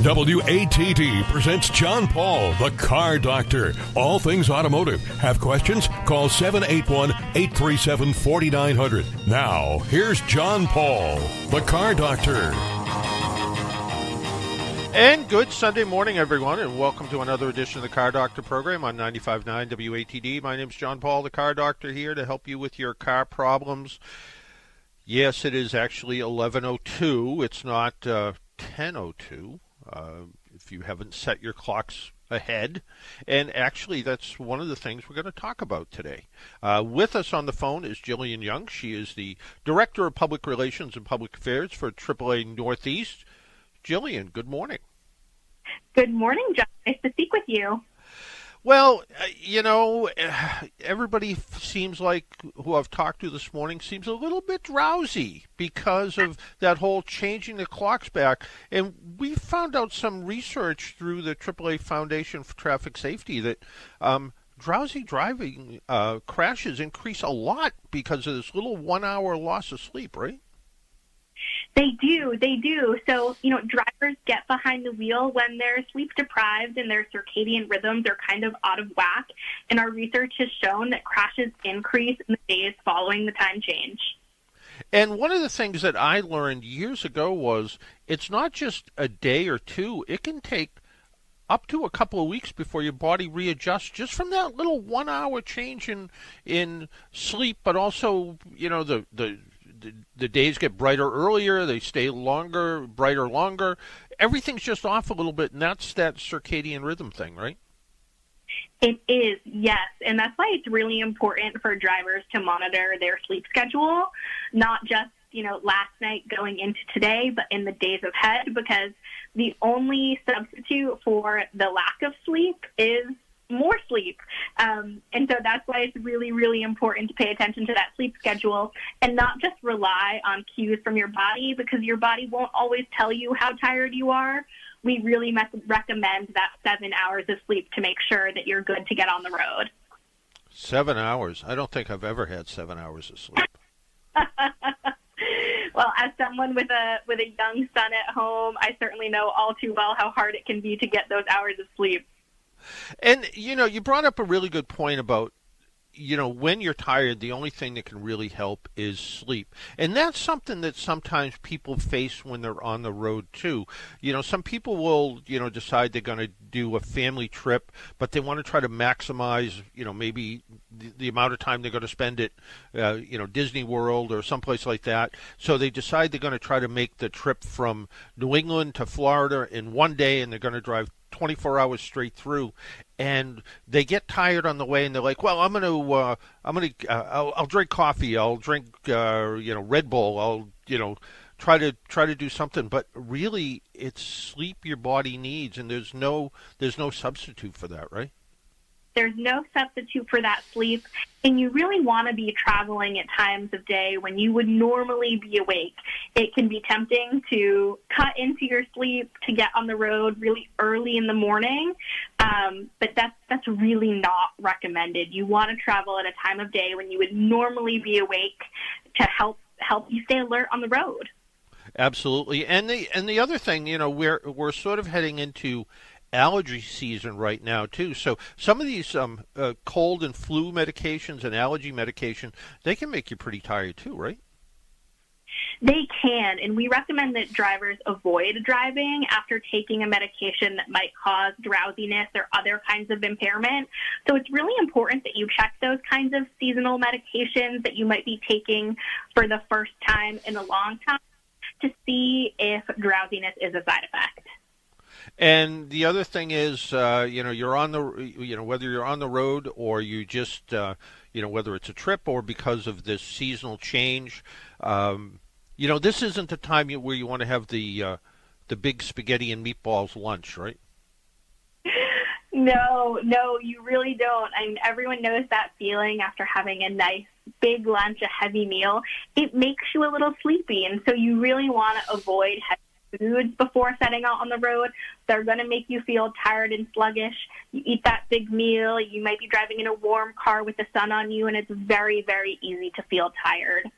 WATD presents John Paul, the Car Doctor. All things automotive. Have questions? Call 781-837-4900. Now, here's John Paul, the Car Doctor. And good Sunday morning, everyone, and welcome to another edition of the Car Doctor program on 95.9 WATD. My name's John Paul, the Car Doctor, here to help you with your car problems. Yes, it is actually 11:02. It's not 10:02. If you haven't set your clocks ahead. And actually, that's one of the things we're going to talk about today. With us on the phone is Jillian Young. She is the Director of Public Relations and Public Affairs for AAA Northeast. Jillian, good morning. Good morning, John. Nice to speak with you. Well, everybody seems like, who I've talked to this morning, seems a little bit drowsy because of that whole changing the clocks back. And we found out some research through the AAA Foundation for Traffic Safety that drowsy driving crashes increase a lot because of this little 1 hour loss of sleep, right? They do. So, drivers get behind the wheel when they're sleep deprived and their circadian rhythms are kind of out of whack. And our research has shown that crashes increase in the days following the time change. And one of the things that I learned years ago was it's not just a day or two. It can take up to a couple of weeks before your body readjusts just from that little 1 hour change in sleep, but also, the days get brighter earlier, they stay brighter longer. Everything's just off a little bit, and that's that circadian rhythm thing, right? It is, yes. And that's why it's really important for drivers to monitor their sleep schedule, not just, last night going into today, but in the days ahead, because the only substitute for the lack of sleep is more sleep. And so that's why it's really, really important to pay attention to that sleep schedule and not just rely on cues from your body, because your body won't always tell you how tired you are. We really recommend that 7 hours of sleep to make sure that you're good to get on the road. 7 hours? I don't think I've ever had 7 hours of sleep. Well, as someone with a young son at home, I certainly know all too well how hard it can be to get those hours of sleep. And, you brought up a really good point about, when you're tired, the only thing that can really help is sleep. And that's something that sometimes people face when they're on the road, too. Some people will, decide they're going to do a family trip, but they want to try to maximize, maybe the amount of time they're going to spend at, Disney World or someplace like that. So they decide they're going to try to make the trip from New England to Florida in one day, and they're going to drive 24 hours straight through, and they get tired on the way, and they're like, "Well, I'll drink coffee, I'll drink, Red Bull, I'll, try to do something." But really, it's sleep your body needs, and there's no substitute for that, right? There's no substitute for that sleep, and you really want to be traveling at times of day when you would normally be awake. It can be tempting to cut into your sleep to get on the road really early in the morning, but that's really not recommended. You want to travel at a time of day when you would normally be awake to help you stay alert on the road. Absolutely, and the other thing, we're sort of heading into allergy season right now too. So some of these cold and flu medications and allergy medication, they can make you pretty tired too, right? They can, and we recommend that drivers avoid driving after taking a medication that might cause drowsiness or other kinds of impairment. So it's really important that you check those kinds of seasonal medications that you might be taking for the first time in a long time to see if drowsiness is a side effect. And the other thing is, you're on the, whether you're on the road or you just, whether it's a trip or because of this seasonal change, this isn't the time where you want to have the big spaghetti and meatballs lunch, right? No, you really don't. I mean, everyone knows that feeling after having a nice big lunch, a heavy meal. It makes you a little sleepy, and so you really want to avoid heavy foods before setting out on the road. They're going to make you feel tired and sluggish. You eat that big meal, you might be driving in a warm car with the sun on you, and it's very, very easy to feel tired.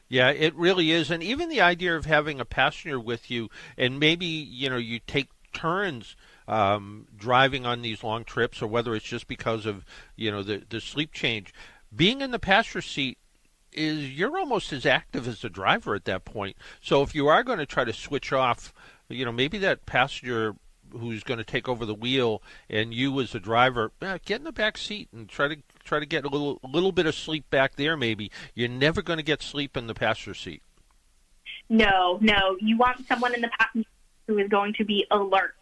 Yeah, it really is. And even the idea of having a passenger with you, and maybe, you take turns driving on these long trips, or whether it's just because of the sleep change. Being in the passenger seat is you're almost as active as the driver at that point. So if you are going to try to switch off, maybe that passenger who's going to take over the wheel and you as a driver, get in the back seat and try to get a little bit of sleep back there. Maybe you're never going to get sleep in the passenger seat. No, you want someone in the passenger who is going to be alert.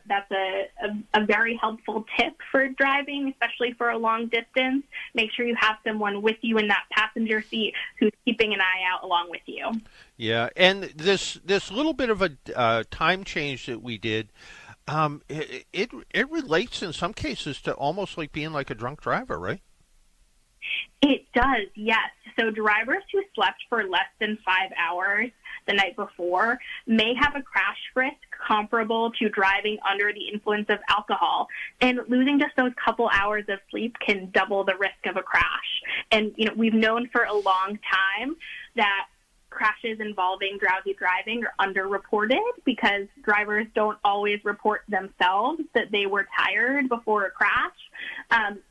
That's a very helpful tip for driving, especially for a long distance. Make sure you have someone with you in that passenger seat who's keeping an eye out along with you. Yeah, and this little bit of a time change that we did, it relates in some cases to almost like being like a drunk driver, right? It does, yes. So drivers who slept for less than 5 hours the night before may have a crash risk comparable to driving under the influence of alcohol. And losing just those couple hours of sleep can double the risk of a crash. And, we've known for a long time that crashes involving drowsy driving are underreported because drivers don't always report themselves that they were tired before a crash.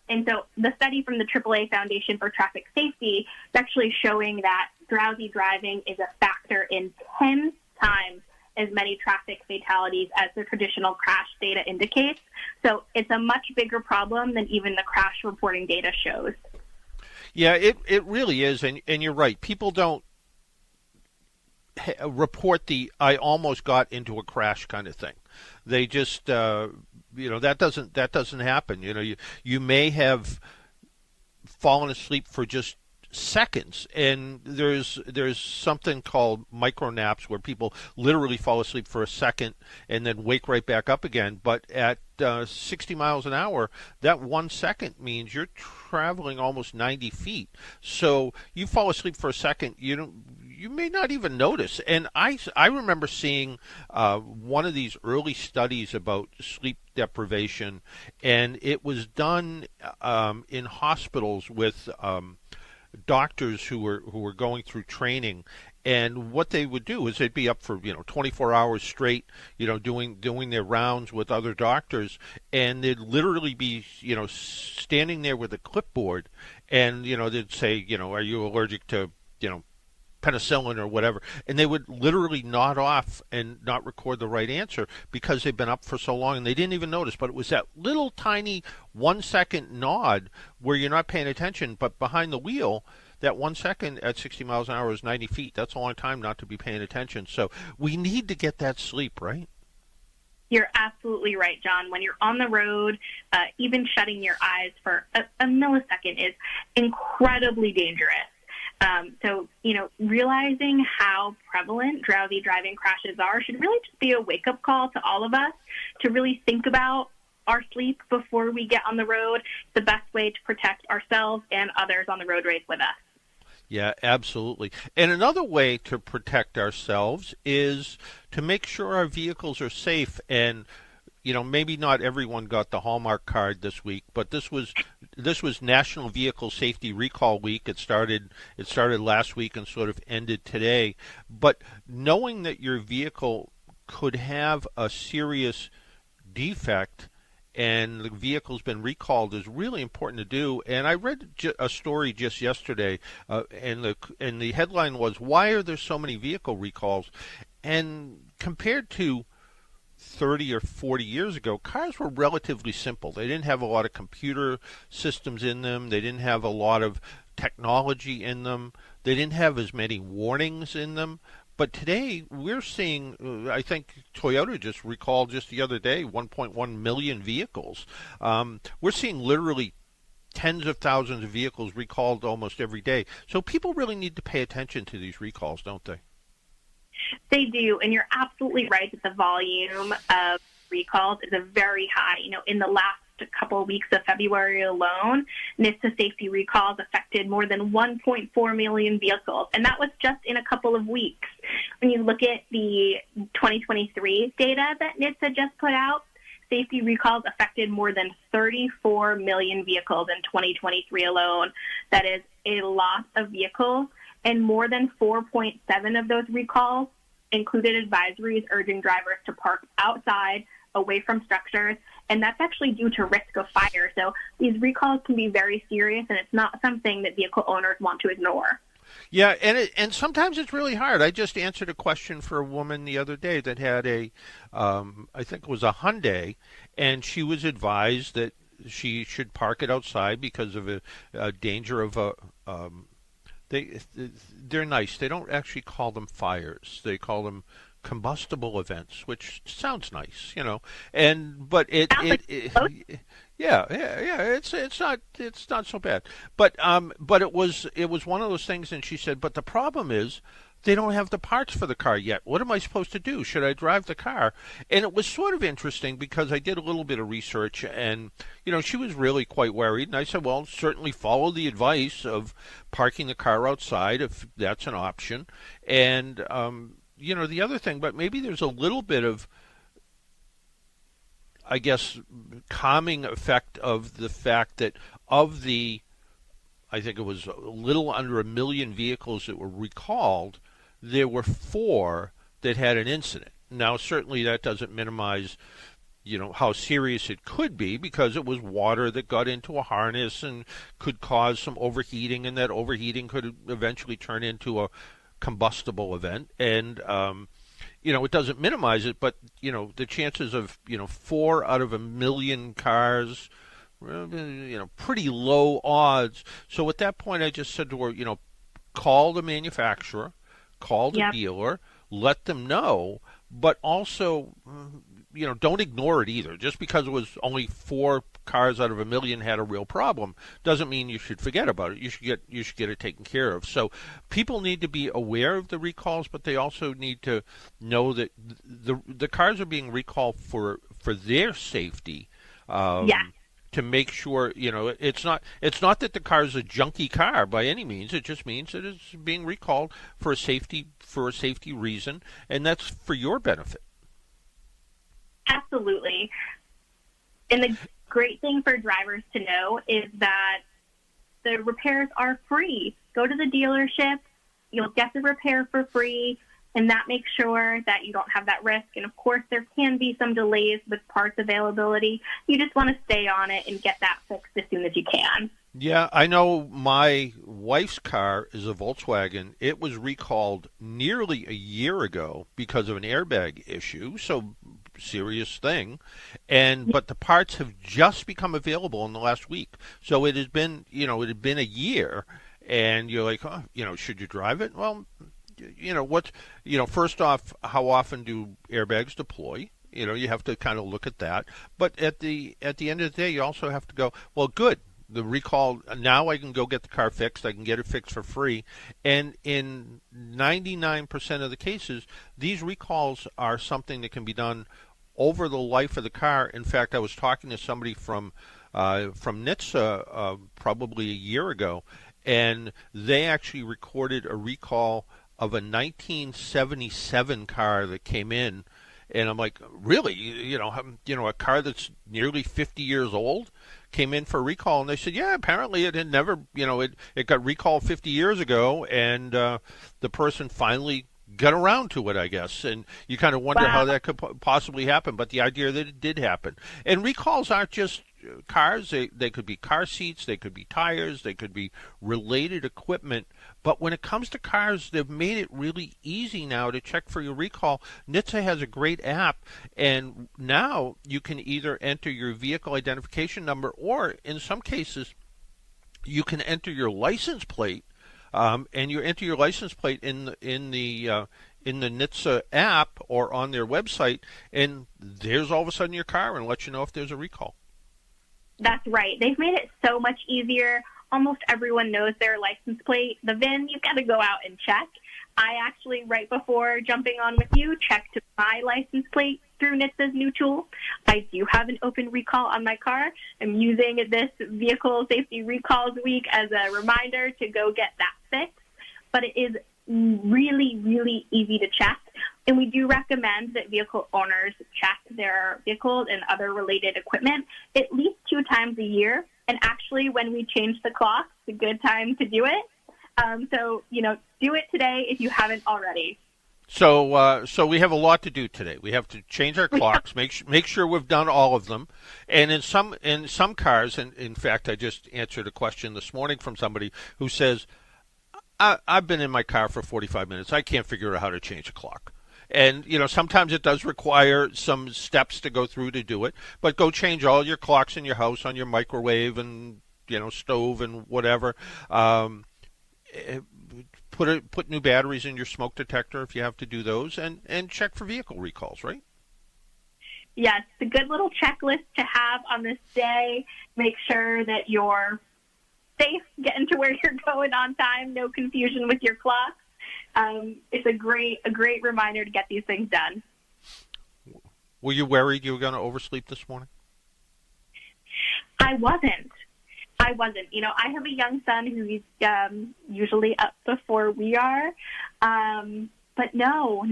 And so the study from the AAA Foundation for Traffic Safety is actually showing that drowsy driving is a factor in 10 times as many traffic fatalities as the traditional crash data indicates. So it's a much bigger problem than even the crash reporting data shows. Yeah, it really is. And you're right. People don't report the "I almost got into a crash" kind of thing. They just that doesn't happen. You may have fallen asleep for just seconds, and there's something called micro naps where people literally fall asleep for a second and then wake right back up again. But at 60 miles an hour, that 1 second means you're traveling almost 90 feet. So you fall asleep for a second, you may not even notice. And I remember seeing one of these early studies about sleep deprivation, and it was done in hospitals with doctors who were going through training. And what they would do is they'd be up for 24 hours straight, doing their rounds with other doctors, and they'd literally be standing there with a clipboard, and they'd say, are you allergic to penicillin or whatever, and they would literally nod off and not record the right answer because they've been up for so long and they didn't even notice. But it was that little tiny 1 second nod where you're not paying attention, but behind the wheel, that 1 second at 60 miles an hour is 90 feet. That's a long time not to be paying attention. So we need to get that sleep, right? You're absolutely right, John. When you're on the road, even shutting your eyes for a millisecond is incredibly dangerous. So, realizing how prevalent drowsy driving crashes are should really just be a wake-up call to all of us to really think about our sleep before we get on the road. It's the best way to protect ourselves and others on the road race with us. Yeah, absolutely. And another way to protect ourselves is to make sure our vehicles are safe. And maybe not everyone got the Hallmark card this week, but this was National Vehicle Safety Recall Week. It started last week and sort of ended today. But knowing that your vehicle could have a serious defect and the vehicle's been recalled is really important to do. And I read a story just yesterday, and the headline was, "Why are there so many vehicle recalls?" And compared to 30 or 40 years ago, cars were relatively simple. They didn't have a lot of computer systems in them. They didn't have a lot of technology in them. They didn't have as many warnings in them. But today, we're seeing, I think Toyota just recalled just the other day, 1.1 million vehicles. We're seeing literally tens of thousands of vehicles recalled almost every day. So people really need to pay attention to these recalls, don't they? They do, and you're absolutely right that the volume of recalls is a very high. In the last couple of weeks of February alone, NHTSA safety recalls affected more than 1.4 million vehicles, and that was just in a couple of weeks. When you look at the 2023 data that NHTSA just put out, safety recalls affected more than 34 million vehicles in 2023 alone. That is a lot of vehicles, and more than 4.7 of those recalls included advisories urging drivers to park outside, away from structures, and that's actually due to risk of fire. So these recalls can be very serious, and it's not something that vehicle owners want to ignore. Yeah, and sometimes it's really hard. I just answered a question for a woman the other day that had I think it was a Hyundai, and she was advised that she should park it outside because of a danger of they're nice. They don't actually call them fires. They call them combustible events, which sounds nice, but yeah, it's not so bad, but it was one of those things, and she said, but the problem is they don't have the parts for the car yet. What am I supposed to do? Should I drive the car? And it was sort of interesting because I did a little bit of research, and she was really quite worried, and I said, well, certainly follow the advice of parking the car outside if that's an option, and the other thing, but maybe there's a little bit of, I guess, calming effect of the fact that I think it was a little under 1 million vehicles that were recalled, there were 4 that had an incident. Now, certainly that doesn't minimize, how serious it could be, because it was water that got into a harness and could cause some overheating, and that overheating could eventually turn into a combustible event, and it doesn't minimize it, but the chances of 4 out of 1 million cars, pretty low odds. So at that point, I just said to her, call the manufacturer, call the dealer, let them know, but also don't ignore it either. Just because it was only 4 cars out of 1 million had a real problem doesn't mean you should forget about it. You should get it taken care of. So people need to be aware of the recalls, but they also need to know that the cars are being recalled for their safety. To make sure, it's not that the car is a junky car by any means. It just means that it's being recalled for a safety reason, and that's for your benefit. Absolutely. And the great thing for drivers to know is that the repairs are free. Go to the dealership, you'll get the repair for free, and that makes sure that you don't have that risk. And of course, there can be some delays with parts availability. You just want to stay on it and get that fixed as soon as you can. Yeah, I know my wife's car is a Volkswagen. It was recalled nearly a year ago because of an airbag issue, so serious thing. But the parts have just become available in the last week. So it had been a year, and you're like, should you drive it? Well, first off, how often do airbags deploy? You have to kind of look at that. But at the end of the day, you also have to go, well, good. The recall, now I can go get the car fixed. I can get it fixed for free. And in 99% of the cases, these recalls are something that can be done over the life of the car. In fact, I was talking to somebody from NHTSA probably a year ago, and they actually recorded a recall of a 1977 car that came in, and I'm like, really? A car that's nearly 50 years old came in for a recall, and they said, yeah, apparently it had never, it got recalled 50 years ago, and the person finally got around to it, I guess. And you kind of wonder how that could possibly happen, but the idea that it did happen. And recalls aren't just cars. They could be car seats, they could be tires, they could be related equipment. But when it comes to cars, they've made it really easy now to check for your recall. NHTSA has a great app, and now you can either enter your vehicle identification number, or in some cases, you can enter your license plate, and you enter your license plate in the NHTSA app or on their website, and there's all of a sudden your car and let you know if there's a recall. That's right. They've made it so much easier. Almost everyone knows their license plate. The VIN, you've got to go out and check. I actually, right before jumping on with you, checked my license plate through NHTSA's new tool. I do have an open recall on my car. I'm using this Vehicle Safety Recalls Week as a reminder to go get that fixed. But it is really, really easy to check. And we do recommend that vehicle owners check their vehicles and other related equipment at least 2 times a year. And actually, when we change the clock, it's a good time to do it. So, do it today if you haven't already. So we have a lot to do today. We have to change our clocks, make sure we've done all of them, and in some cars, and in fact, I just answered a question this morning from somebody who says, I've been in my car for 45 minutes. I can't figure out how to change a clock. And, sometimes it does require some steps to go through to do it, but go change all your clocks in your house on your microwave and, stove and whatever. Put new batteries in your smoke detector if you have to do those, and check for vehicle recalls, right? Yes, a good little checklist to have on this day. Make sure that you're safe, getting to where you're going on time, no confusion with your clocks. It's a great reminder to get these things done. Were you worried you were going to oversleep this morning? I wasn't. I have a young son who's usually up before we are. But no,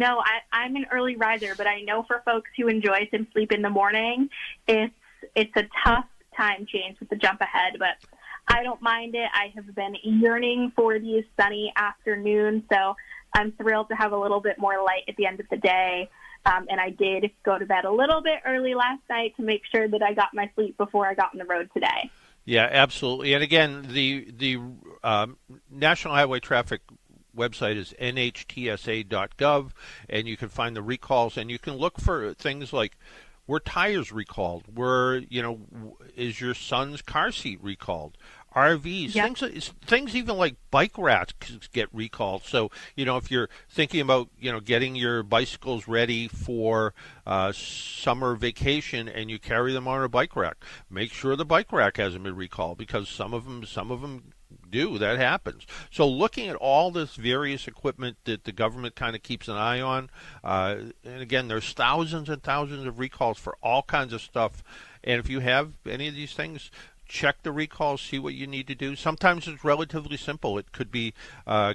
I'm an early riser, but I know for folks who enjoy some sleep in the morning, it's a tough time change with the jump ahead, but I don't mind it. I have been yearning for these sunny afternoons, so I'm thrilled to have a little bit more light at the end of the day. And I did go to bed a little bit early last night to make sure that I got my sleep before I got on the road today. Yeah, absolutely. And again, the National Highway Traffic website is NHTSA.gov, and you can find the recalls, and you can look for things like, were tires recalled? Is your son's car seat recalled? RVs, Yep. things even like bike racks get recalled. So, if you're thinking about, getting your bicycles ready for summer vacation and you carry them on a bike rack, make sure the bike rack hasn't been recalled, because some of them do. That happens. So looking at all this various equipment that the government kind of keeps an eye on, and again, there's thousands and thousands of recalls for all kinds of stuff. And if you have any of these things, check the recalls, see what you need to do. Sometimes it's relatively simple. It could be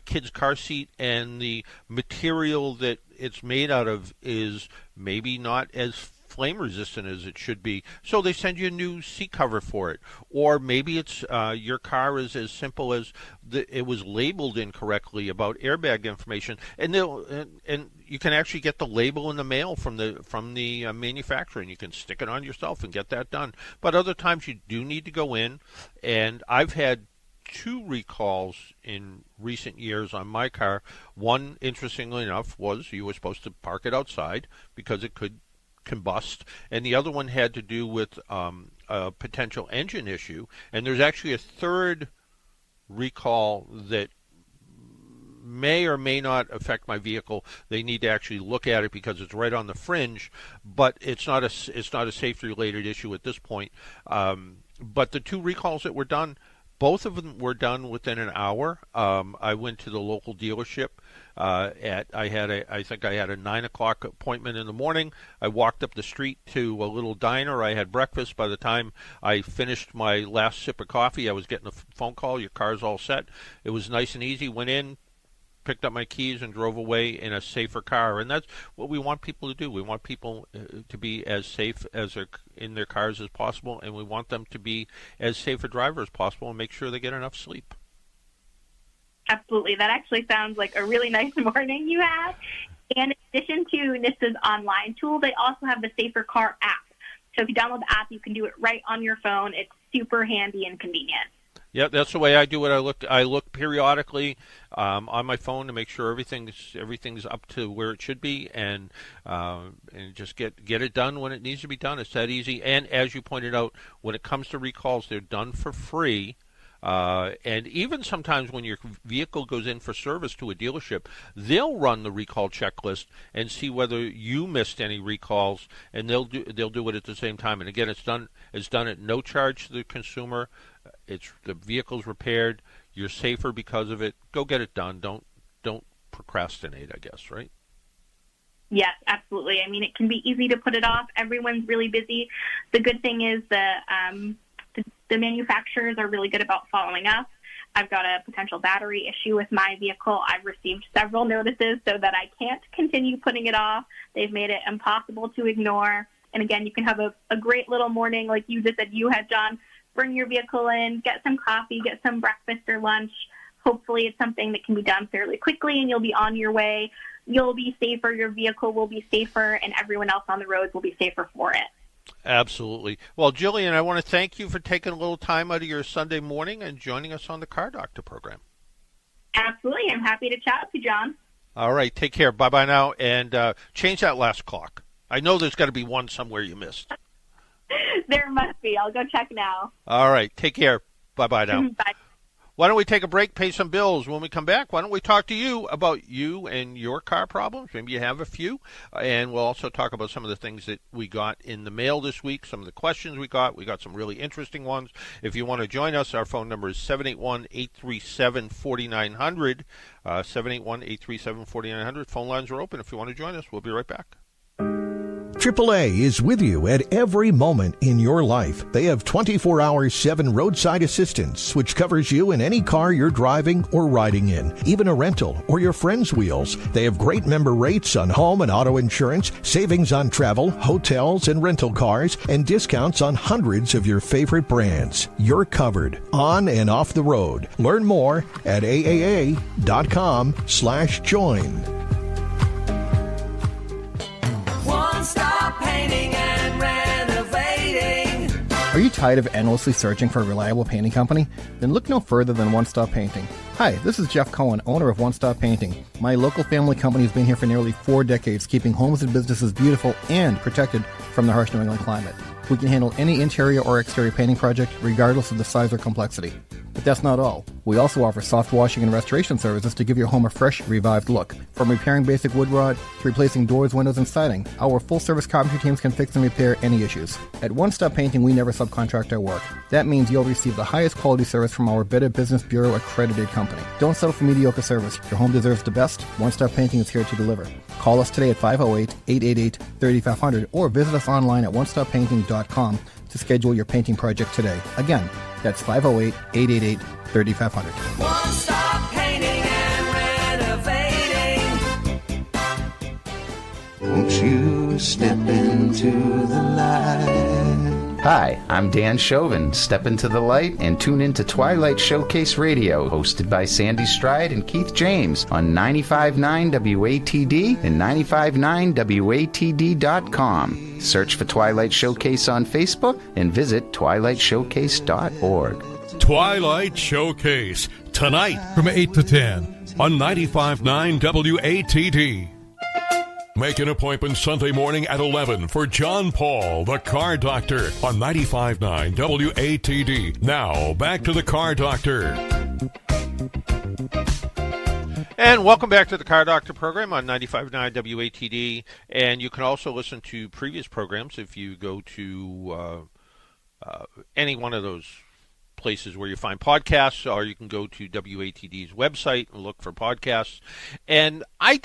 kid's car seat, and the material that it's made out of is maybe not as flame resistant as it should be, so they send you a new seat cover for it. Or maybe it's your car is as simple as it was labeled incorrectly about airbag information, and you can actually get the label in the mail from the manufacturer, and you can stick it on yourself and get that done. But other times you do need to go in, and I've had 2 recalls in recent years on my car. One, interestingly enough, was you were supposed to park it outside because it could combust, and the other one had to do with a potential engine issue. And there's actually a third recall that may or may not affect my vehicle. They need to actually look at it because it's right on the fringe, but it's not a safety related issue at this point. But the 2 recalls that were done, both of them were done within an hour. I went to the local dealership. I think I had a 9 o'clock appointment in the morning. I walked up the street to a little diner. I had breakfast. By the time I finished my last sip of coffee, I was getting a phone call. Your car's all set. It was nice and easy. Went in, picked up my keys, and drove away in a safer car. And that's what we want people to do. We want people to be as safe in their cars as possible, and we want them to be as safe a driver as possible and make sure they get enough sleep. Absolutely. That actually sounds like a really nice morning you had. And in addition to NHTSA's online tool, they also have the Safer Car app. So if you download the app, you can do it right on your phone. It's super handy and convenient. Yeah, that's the way I do it. I look periodically on my phone to make sure everything's up to where it should be, and just get it done when it needs to be done. It's that easy. And as you pointed out, when it comes to recalls, they're done for free. And even sometimes when your vehicle goes in for service to a dealership, they'll run the recall checklist and see whether you missed any recalls, and they'll do it at the same time. And again, it's done at no charge to the consumer. The vehicle's repaired. You're safer because of it. Go get it done. Don't procrastinate, I guess, right? Yes, absolutely. I mean, it can be easy to put it off. Everyone's really busy. The good thing is the manufacturers are really good about following up. I've got a potential battery issue with my vehicle. I've received several notices so that I can't continue putting it off. They've made it impossible to ignore. And again, you can have a great little morning like you just said you had, John. Bring your vehicle in, get some coffee, get some breakfast or lunch. Hopefully it's something that can be done fairly quickly and you'll be on your way. you'll be safer, your vehicle will be safer, and everyone else on the roads will be safer for it. Absolutely. Well, Jillian, I want to thank you for taking a little time out of your Sunday morning and joining us on the Car Doctor program. Absolutely. I'm happy to chat with you, John. All right. Take care. Bye-bye now. And change that last clock. I know there's got to be one somewhere you missed. There must be. I'll go check now. All right. Take care. Bye-bye now. Bye. Why don't we take a break, pay some bills? When we come back, why don't we talk to you about you and your car problems? Maybe you have a few. And we'll also talk about some of the things that we got in the mail this week, some of the questions we got. We got some really interesting ones. If you want to join us, our phone number is 781-837-4900. 781-837-4900. Phone lines are open if you want to join us. We'll be right back. AAA is with you at every moment in your life. They have 24-hour-7 roadside assistance, which covers you in any car you're driving or riding in, even a rental or your friend's wheels. They have great member rates on home and auto insurance, savings on travel, hotels, and rental cars, and discounts on hundreds of your favorite brands. You're covered on and off the road. Learn more at aaa.com/join. One-stop painting and renovating. Are you tired of endlessly searching for a reliable painting company? Then look no further than One Stop Painting. Hi, this is Jeff Cohen, owner of One Stop Painting. My local family company has been here for nearly 4 decades, keeping homes and businesses beautiful and protected from the harsh New England climate. We can handle any interior or exterior painting project, regardless of the size or complexity. But that's not all. We also offer soft washing and restoration services to give your home a fresh, revived look. From repairing basic wood rot to replacing doors, windows, and siding, our full-service carpentry teams can fix and repair any issues. At One Stop Painting, we never subcontract our work. That means you'll receive the highest quality service from our Better Business Bureau accredited company. Don't settle for mediocre service. Your home deserves the best. One Stop Painting is here to deliver. Call us today at 508-888-3500 or visit us online at onestoppainting.com to schedule your painting project today. Again, that's 508-888-3500. One stop painting and renovating. Won't you step into the light? Hi, I'm Dan Chauvin. Step into the light and tune in to Twilight Showcase Radio, hosted by Sandy Stride and Keith James on 95.9 WATD and 95.9WATD.com. Search for Twilight Showcase on Facebook and visit twilightshowcase.org. Twilight Showcase, tonight from 8 to 10 on 95.9 WATD. Make an appointment Sunday morning at 11 for John Paul, the Car Doctor, on 95.9 WATD. Now, back to the Car Doctor. And welcome back to the Car Doctor program on 95.9 WATD. And you can also listen to previous programs if you go to any one of those places where you find podcasts, or you can go to WATD's website and look for podcasts. And I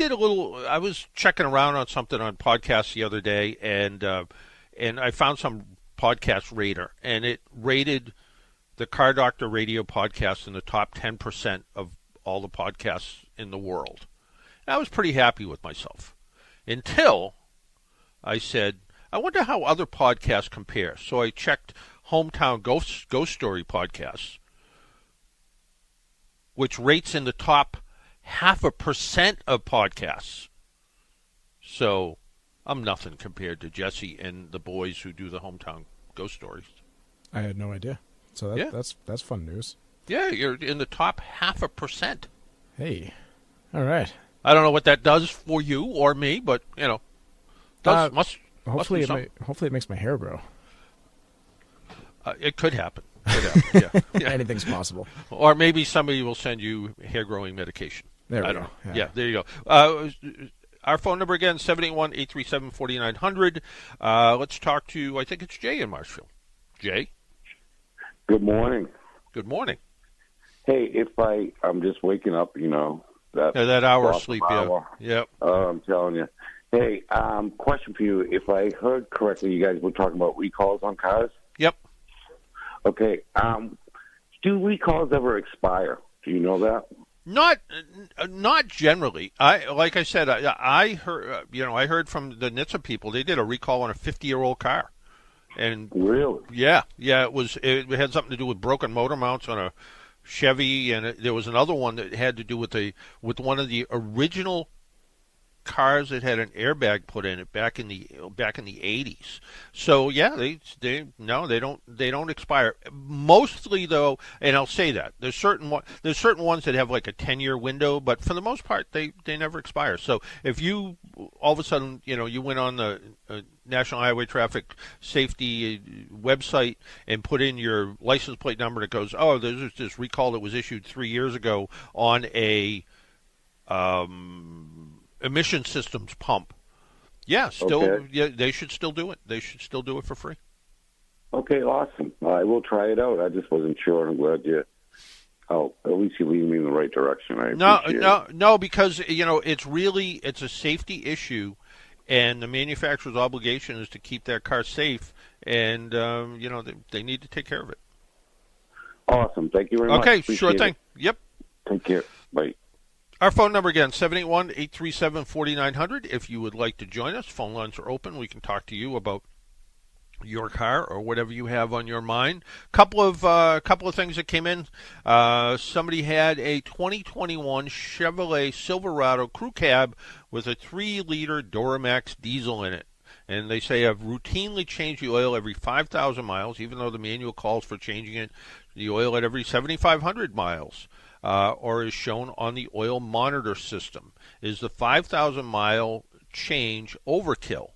was checking around on something on podcasts the other day, and I found some podcast rater, and it rated the Car Doctor radio podcast in the top 10% of all the podcasts in the world. And I was pretty happy with myself until I said, I wonder how other podcasts compare. So I checked Hometown Ghost Story podcasts, which rates in the top 0.5% of podcasts. So I'm nothing compared to Jesse and the boys who do the Hometown Ghost Stories. I had no idea. So that's fun news. Yeah, you're in the top 0.5%. Hey, all right. I don't know what that does for you or me, but hopefully it makes my hair grow. It could happen. Yeah. Anything's possible. Or maybe somebody will send you hair-growing medication. There we I go. don't know. Yeah, there you go. Our phone number again, 781-837-4900. Let's talk to, I think it's Jay in Marshfield. Jay? Good morning. Good morning. Hey, I'm just waking up, that hour of sleep, hour. Yeah. I'm telling you. Hey, question for you. If I heard correctly, you guys were talking about recalls on cars? Yep. Okay. Do recalls ever expire? Do you know that? Not generally. Like I said, I heard, I heard from the NHTSA people. They did a recall on a 50-year-old car, and really, yeah, it had something to do with broken motor mounts on a Chevy, and there was another one that had to do with one of the original cars that had an airbag put in it back in the 80s. So yeah, they don't expire. Mostly though, and I'll say that there's certain ones that have like a 10-year window, but for the most part they never expire. So if you all of a sudden you went on the National Highway Traffic Safety website and put in your license plate number, and it goes, oh, there's this recall that was issued 3 years ago on a emission systems pump. Yeah, they should still do it. They should still do it for free. Okay, awesome. I will try it out. I just wasn't sure. I'm glad at least you lead me in the right direction. No, because it's a safety issue, and the manufacturer's obligation is to keep that car safe, and they need to take care of it. Awesome. Thank you very much. Okay, sure thing. Yep. Take care. Bye. Our phone number again, 781-837-4900. If you would like to join us, phone lines are open. We can talk to you about your car or whatever you have on your mind. Couple of things that came in. Somebody had a 2021 Chevrolet Silverado crew cab with a 3-liter Duramax diesel in it. And they say I've routinely changed the oil every 5,000 miles, even though the manual calls for changing the oil at every 7,500 miles. Or is shown on the oil monitor system. Is the 5,000-mile change overkill?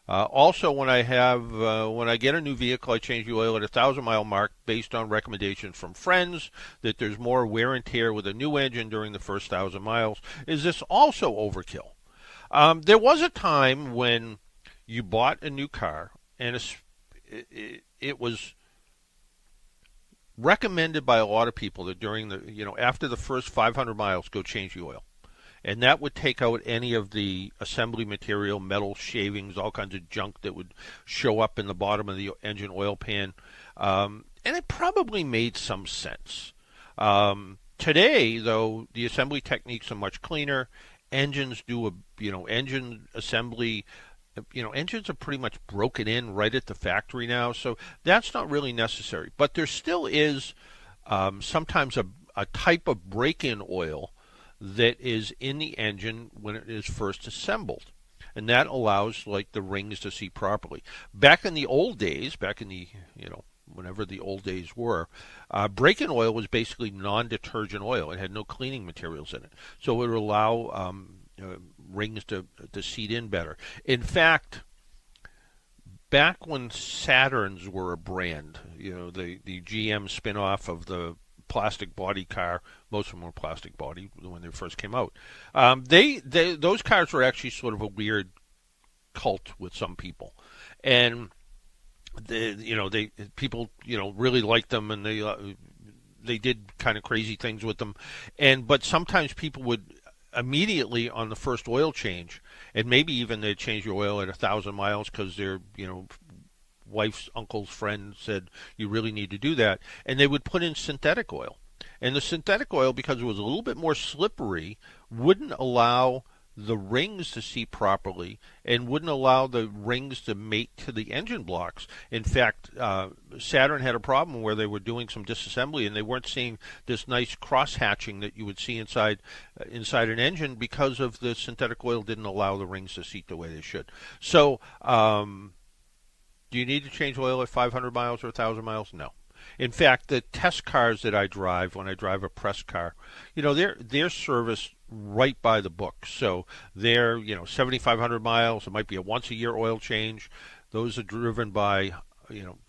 Also, when I get a new vehicle, I change the oil at 1,000-mile mark based on recommendations from friends that there's more wear and tear with a new engine during the first 1,000 miles. Is this also overkill? There was a time when you bought a new car and it was recommended by a lot of people that during after the first 500 miles, go change the oil. And that would take out any of the assembly material, metal shavings, all kinds of junk that would show up in the bottom of the engine oil pan. And it probably made some sense. Today, though, the assembly techniques are much cleaner. Engines engine assembly. Engines are pretty much broken in right at the factory now, so that's not really necessary. But there still is sometimes a type of break-in oil that is in the engine when it is first assembled, and that allows the rings to seat properly. Back in the old days, whenever the old days were, break-in oil was basically non-detergent oil. It had no cleaning materials in it, so it would allow rings to seat in better. In fact, back when Saturns were a brand, the GM spin-off of the plastic body car, most of them were plastic body when they first came out. Those cars were actually sort of a weird cult with some people, and people really liked them, and they did kind of crazy things with them, but sometimes people would immediately on the first oil change, and maybe even they'd change your oil at 1,000 miles because their wife's uncle's friend said you really need to do that, and they would put in synthetic oil. And the synthetic oil, because it was a little bit more slippery, wouldn't allow the rings to seat properly and wouldn't allow the rings to mate to the engine blocks. In fact, Saturn had a problem where they were doing some disassembly and they weren't seeing this nice cross-hatching that you would see inside an engine because of the synthetic oil didn't allow the rings to seat the way they should. So do you need to change oil at 500 miles or 1,000 miles? No. In fact, the test cars that I drive, when I drive a press car, they're serviced right by the book. So they're 7,500 miles. It might be a once-a-year oil change. Those are driven by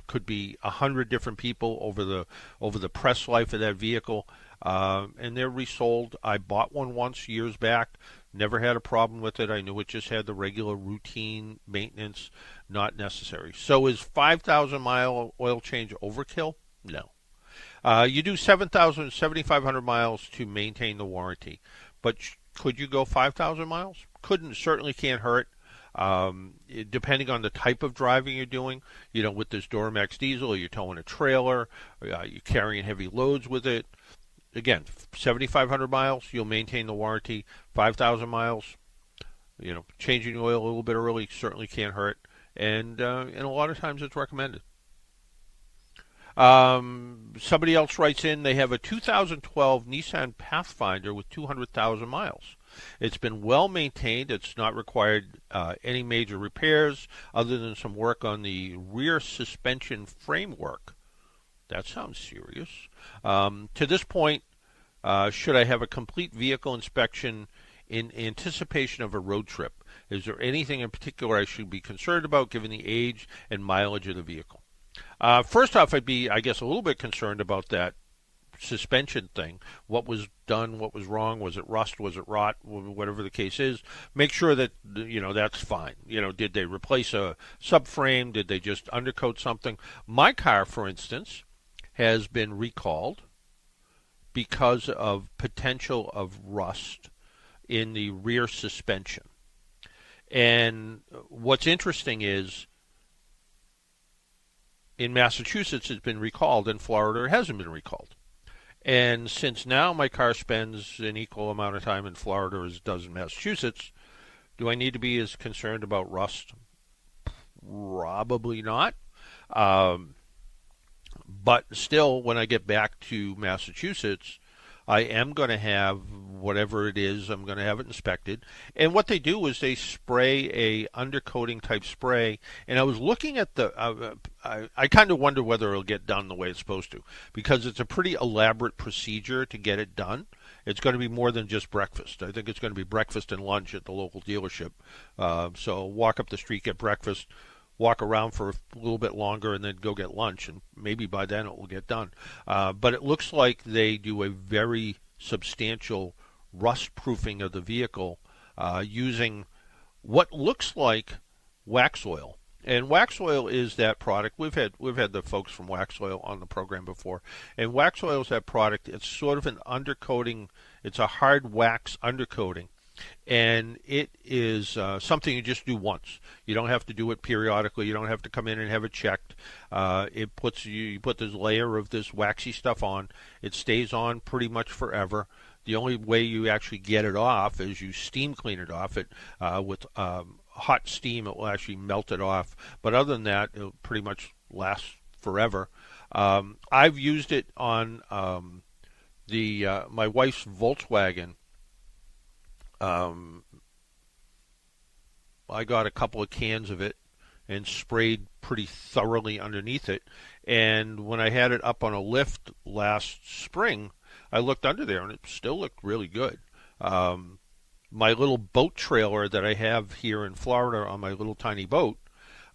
could be 100 different people over the press life of that vehicle, and they're resold. I bought one once years back. Never had a problem with it. I knew it just had the regular routine maintenance, not necessary. So is 5,000 mile oil change overkill? No. You do 7,500 miles to maintain the warranty. But could you go 5,000 miles? Certainly can't hurt. Depending on the type of driving you're doing, with this Duramax diesel, you're towing a trailer, you're carrying heavy loads with it. Again, 7,500 miles, you'll maintain the warranty. 5,000 miles, changing the oil a little bit early certainly can't hurt. And a lot of times it's recommended. Somebody else writes in, they have a 2012 Nissan Pathfinder with 200,000 miles. It's been well maintained. It's not required any major repairs other than some work on the rear suspension framework. That sounds serious. To this point, should I have a complete vehicle inspection in anticipation of a road trip? Is there anything in particular I should be concerned about given the age and mileage of the vehicle? First off, I'd be, I guess, a little bit concerned about that suspension thing. What was done? What was wrong? Was it rust? Was it rot? Whatever the case is, make sure that that's fine. Did they replace a subframe? Did they just undercoat something? My car, for instance, has been recalled because of potential of rust in the rear suspension. And what's interesting is in Massachusetts it's been recalled, in Florida it hasn't been recalled. And since now my car spends an equal amount of time in Florida as it does in Massachusetts, do I need to be as concerned about rust? Probably not. But still, when I get back to Massachusetts, I am going to have whatever it is, I'm going to have it inspected. And what they do is they spray a undercoating type spray. And I was looking at I kind of wonder whether it'll get done the way it's supposed to, because it's a pretty elaborate procedure to get it done. It's going to be more than just breakfast. I think it's going to be breakfast and lunch at the local dealership. So walk up the street, get breakfast, walk around for a little bit longer, and then go get lunch, and maybe by then it will get done. But it looks like they do a very substantial rust proofing of the vehicle using what looks like wax oil. And wax oil is that product. We've had the folks from Wax Oil on the program before, and wax oil is that product. It's sort of an undercoating. It's a hard wax undercoating. And it is something you just do once. You don't have to do it periodically. You don't have to come in and have it checked. You put this layer of this waxy stuff on. It stays on pretty much forever. The only way you actually get it off is you steam clean it off. With hot steam, it will actually melt it off. But other than that, it'll pretty much last forever. I've used it on my wife's Volkswagen. I got a couple of cans of it and sprayed pretty thoroughly underneath it. And when I had it up on a lift last spring, I looked under there and it still looked really good. My little boat trailer that I have here in Florida on my little tiny boat,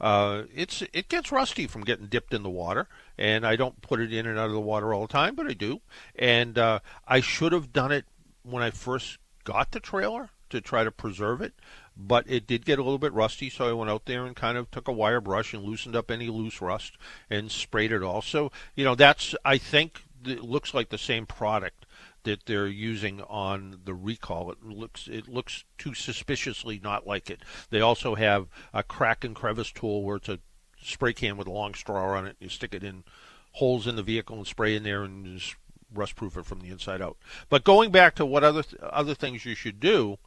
it gets rusty from getting dipped in the water, and I don't put it in and out of the water all the time, but I do. And I should have done it when I first got the trailer to try to preserve it, but it did get a little bit rusty, so I went out there and kind of took a wire brush and loosened up any loose rust and sprayed it also. I think it looks like the same product that they're using on the recall. It looks too suspiciously not like it. They also have a crack and crevice tool where it's a spray can with a long straw on it. You stick it in holes in the vehicle and spray in there and just rust proof it from the inside out. But going back to what other things you should do,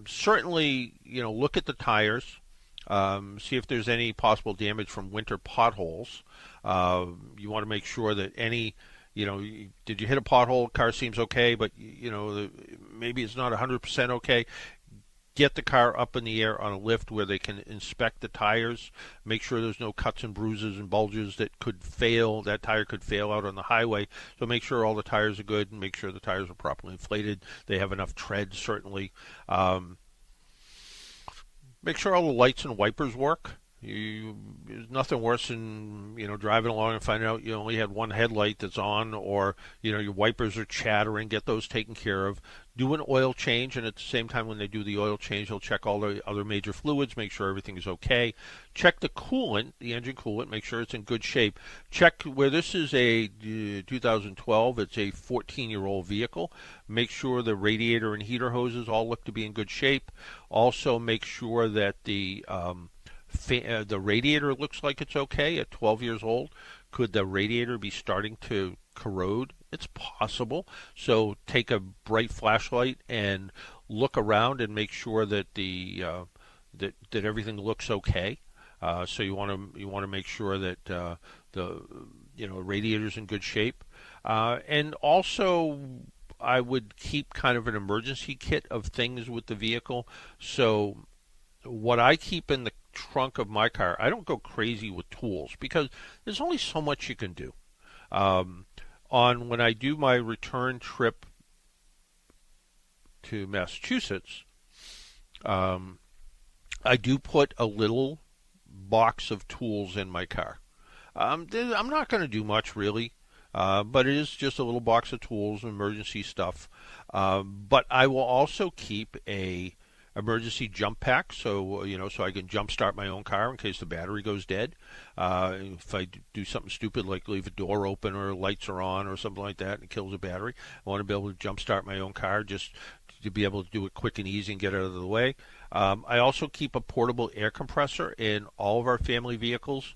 certainly look at the tires, see if there's any possible damage from winter potholes. You want to make sure that did you hit a pothole? Car seems okay, but maybe it's not 100% okay. Get the car up in the air on a lift where they can inspect the tires, make sure there's no cuts and bruises and bulges that could fail. That tire could fail out on the highway. So make sure all the tires are good and make sure the tires are properly inflated. They have enough tread, certainly. Make sure all the lights and wipers work. There's nothing worse than driving along and finding out you only had one headlight that's on, or your wipers are chattering. Get those taken care of. Do an oil change, and at the same time when they do the oil change, they'll check all the other major fluids, make sure everything is okay. Check the coolant, the engine coolant, make sure it's in good shape. Check where this is a 2012, it's a 14-year-old vehicle. Make sure the radiator and heater hoses all look to be in good shape. Also make sure that the radiator looks like it's okay at 12 years old. Could the radiator be starting to corrode? It's possible. So take a bright flashlight and look around and make sure that that everything looks okay. So you want to make sure that the radiator's in good shape. And also I would keep kind of an emergency kit of things with the vehicle. So what I keep in the trunk of my car, I don't go crazy with tools because there's only so much you can do. On when I do my return trip to Massachusetts, I do put a little box of tools in my car. I'm not going to do much really, but it is just a little box of tools, emergency stuff. But I will also keep a emergency jump pack, so so I can jump start my own car in case the battery goes dead. If I do something stupid like leave a door open or lights are on or something like that and it kills the battery, I want to be able to jump start my own car just to be able to do it quick and easy and get it out of the way. I also keep a portable air compressor in all of our family vehicles.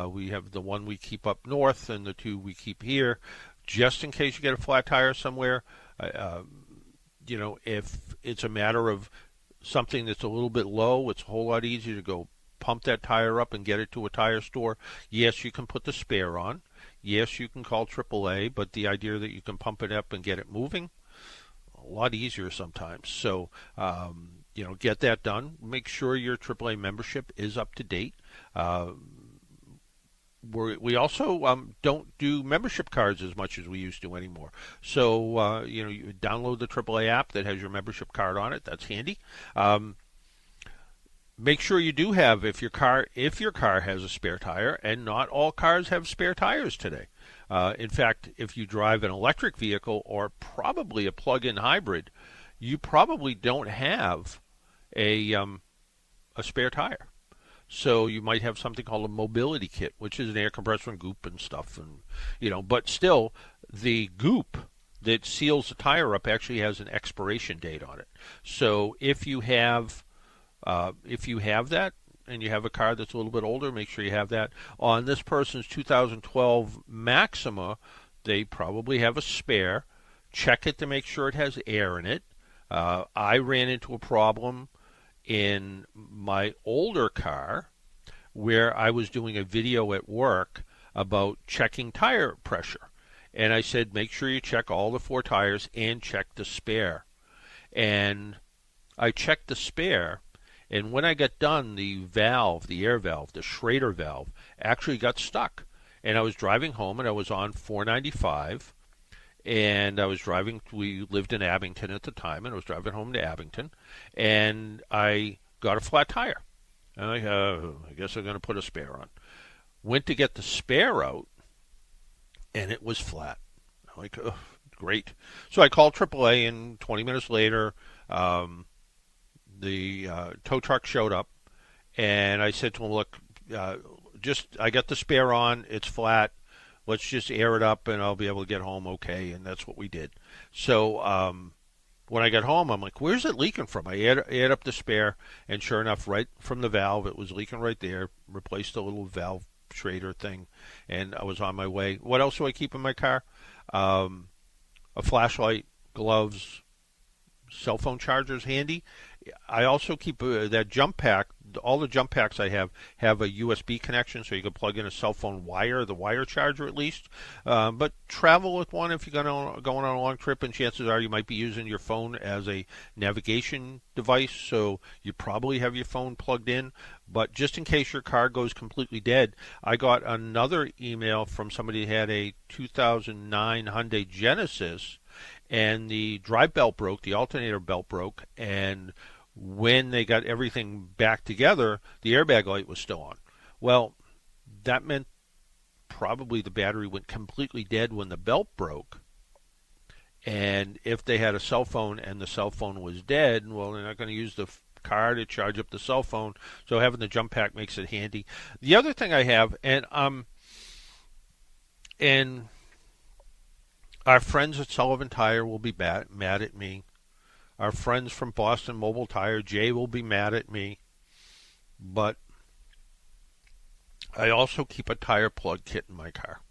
We have the one we keep up north and the two we keep here, just in case you get a flat tire somewhere. If it's a matter of something that's a little bit low, it's a whole lot easier to go pump that tire up and get it to a tire store. Yes, you can put the spare on. Yes, you can call AAA, but the idea that you can pump it up and get it moving, a lot easier sometimes. So, get that done. Make sure your AAA membership is up to date. We also don't do membership cards as much as we used to anymore. So, you download the AAA app that has your membership card on it. That's handy. Make sure you do have, if your car has a spare tire, and not all cars have spare tires today. In fact, if you drive an electric vehicle or probably a plug-in hybrid, you probably don't have a spare tire. So you might have something called a mobility kit, which is an air compressor and goop and stuff, and but still, the goop that seals the tire up actually has an expiration date on it. So if you have that and you have a car that's a little bit older, make sure you have that. On this person's 2012 Maxima, they probably have a spare. Check it to make sure it has air in it. I ran into a problem in my older car where I was doing a video at work about checking tire pressure. And I said, make sure you check all the 4 tires and check the spare. And I checked the spare, and when I got done, the air valve, the Schrader valve, actually got stuck. And I was driving home, and I was on 495, and we lived in Abington at the time, and I was driving home to Abington, and I got a flat tire. And I guess I'm going to put a spare on. Went to get the spare out, and it was flat. I'm like, oh, great. So I called AAA, and 20 minutes later, the tow truck showed up, and I said to him, look, I got the spare on, it's flat, let's just air it up and I'll be able to get home okay, and that's what we did. So when I got home, I'm like, where's it leaking from? I aired up the spare, and sure enough, right from the valve, it was leaking right there, replaced the little valve Schrader thing, and I was on my way. What else do I keep in my car? A flashlight, gloves, cell phone chargers handy. I also keep that jump pack. All the jump packs I have a USB connection, so you can plug in a cell phone wire, the wire charger at least. But travel with one if you're going on a long trip, and chances are you might be using your phone as a navigation device, so you probably have your phone plugged in. But just in case your car goes completely dead, I got another email from somebody who had a 2009 Hyundai Genesis, and the drive belt broke, the alternator belt broke, and when they got everything back together, the airbag light was still on. Well, that meant probably the battery went completely dead when the belt broke. And if they had a cell phone and the cell phone was dead, well, they're not going to use the car to charge up the cell phone. So having the jump pack makes it handy. The other thing I have, and our friends at Sullivan Tire will be mad at me. Our friends from Boston Mobile Tire, Jay, will be mad at me. But I also keep a tire plug kit in my car.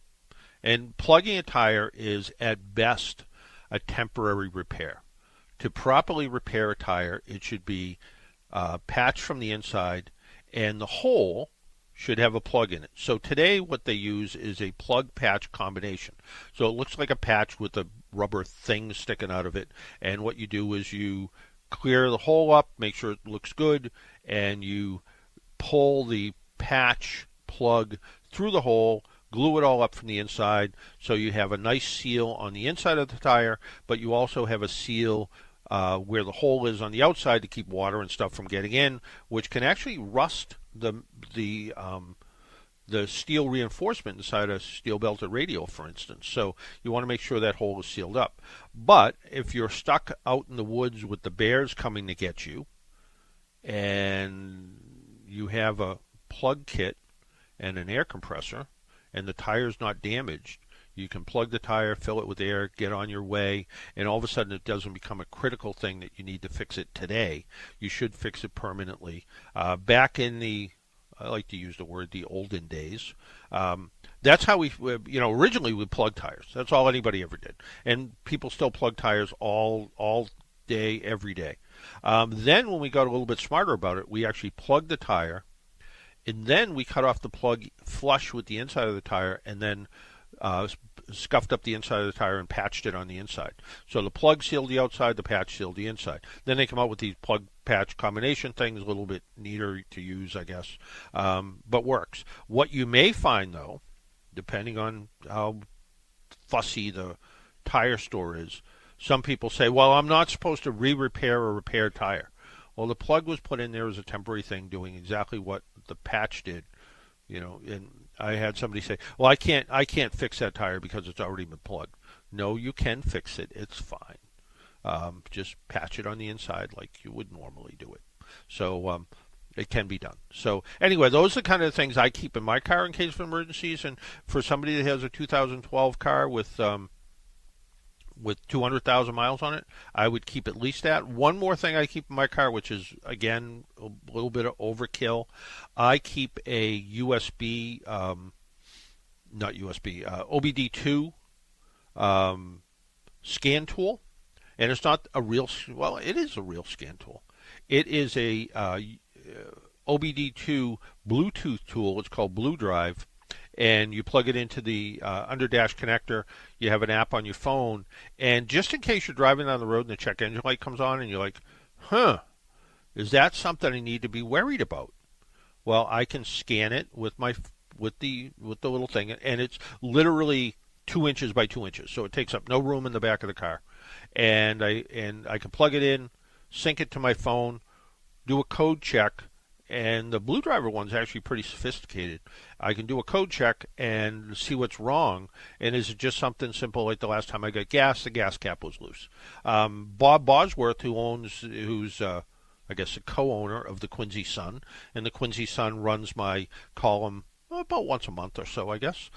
And plugging a tire is, at best, a temporary repair. To properly repair a tire, it should be patched from the inside, and the hole should have a plug in it. So today what they use is a plug patch combination. So it looks like a patch with a rubber thing sticking out of it, and what you do is you clear the hole up, make sure it looks good, and you pull the patch plug through the hole, glue it all up from the inside, so you have a nice seal on the inside of the tire, but you also have a seal where the hole is on the outside to keep water and stuff from getting in, which can actually rust the steel reinforcement inside a steel belted radial, for instance. So you want to make sure that hole is sealed up. But if you're stuck out in the woods with the bears coming to get you, and you have a plug kit and an air compressor, and the tire's not damaged, you can plug the tire, fill it with air, get on your way, and all of a sudden it doesn't become a critical thing that you need to fix it today. You should fix it permanently. Back in the, I like to use the word, the olden days, that's how we, originally we plugged tires. That's all anybody ever did. And people still plug tires all day, every day. Then when we got a little bit smarter about it, we actually plugged the tire, and then we cut off the plug flush with the inside of the tire, and then scuffed up the inside of the tire and patched it on the inside. So the plug sealed the outside, the patch sealed the inside. Then they come out with these plug patch combination things, a little bit neater to use, I guess, but works. What you may find, though, depending on how fussy the tire store is, some people say, well, I'm not supposed to re-repair a repaired tire. Well, the plug was put in there as a temporary thing, doing exactly what the patch did, and I had somebody say, well, I can't fix that tire because it's already been plugged. No, you can fix it. It's fine. Just patch it on the inside like you would normally do it. So it can be done. So anyway, those are the kind of things I keep in my car in case of emergencies. And for somebody that has a 2012 car with 200,000 miles on it, I would keep at least that. One more thing I keep in my car, which is, again, a little bit of overkill. I keep a USB, OBD2 scan tool. And it's not a real, well, it is a real scan tool. It is a OBD2 Bluetooth tool. It's called Blue Drive. And you plug it into the under-dash connector. You have an app on your phone. And just in case you're driving down the road and the check engine light comes on and you're like, is that something I need to be worried about? Well, I can scan it with the little thing. And it's literally 2 inches by 2 inches. So it takes up no room in the back of the car. And I can plug it in, sync it to my phone, do a code check. And the Blue Driver one's actually pretty sophisticated. I can do a code check and see what's wrong. And is it just something simple like the last time I got gas, the gas cap was loose? Bob Bosworth, who's I guess a co-owner of the Quincy Sun, and the Quincy Sun runs my column about once a month or so, I guess.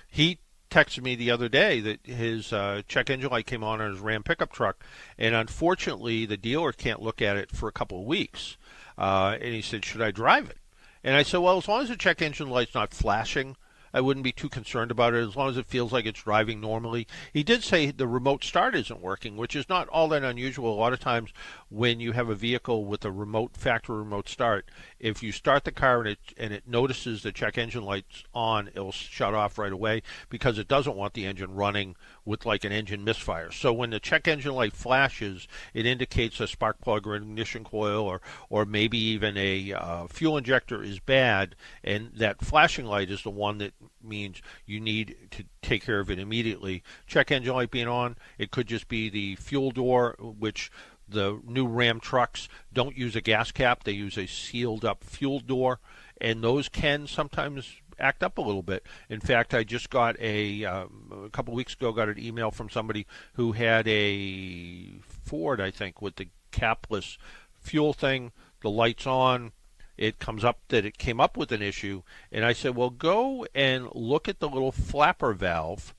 He texted me the other day that his check engine light came on his Ram pickup truck, and unfortunately the dealer can't look at it for a couple of weeks. And he said, should I drive it? And I said, well, as long as the check engine light's not flashing, I wouldn't be too concerned about it, as long as it feels like it's driving normally. He did say the remote start isn't working, which is not all that unusual. A lot of times when you have a vehicle with a factory remote start, if you start the car and it notices the check engine light's on, it'll shut off right away because it doesn't want the engine running with like an engine misfire. So when the check engine light flashes, it indicates a spark plug or ignition coil or maybe even a fuel injector is bad, and that flashing light is the one that means you need to take care of it immediately. Check engine light being on, it could just be the fuel door, which the new Ram trucks don't use a gas cap. They use a sealed up fuel door, and those can sometimes act up a little bit. In fact, I just got a couple of weeks ago, got an email from somebody who had a Ford, I think, with the capless fuel thing, the lights on. It comes up that it came up with an issue, and I said, well, go and look at the little flapper valve,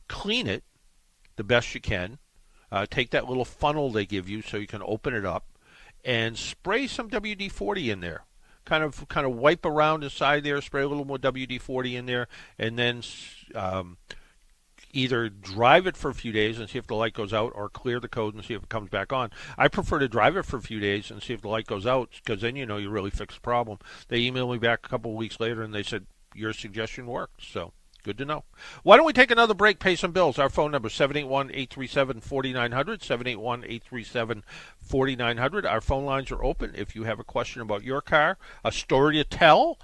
clean it the best you can, take that little funnel they give you so you can open it up, and spray some WD-40 in there. Kind of wipe around inside there, spray a little more WD-40 in there, and then either drive it for a few days and see if the light goes out, or clear the code and see if it comes back on. I prefer to drive it for a few days and see if the light goes out, because then you know you really fixed the problem. They emailed me back a couple of weeks later and they said your suggestion worked. So good to know. Why don't we take another break, pay some bills? Our phone number is 781-837-4900, 781-837-4900. Our phone lines are open. If you have a question about your car, a story to tell,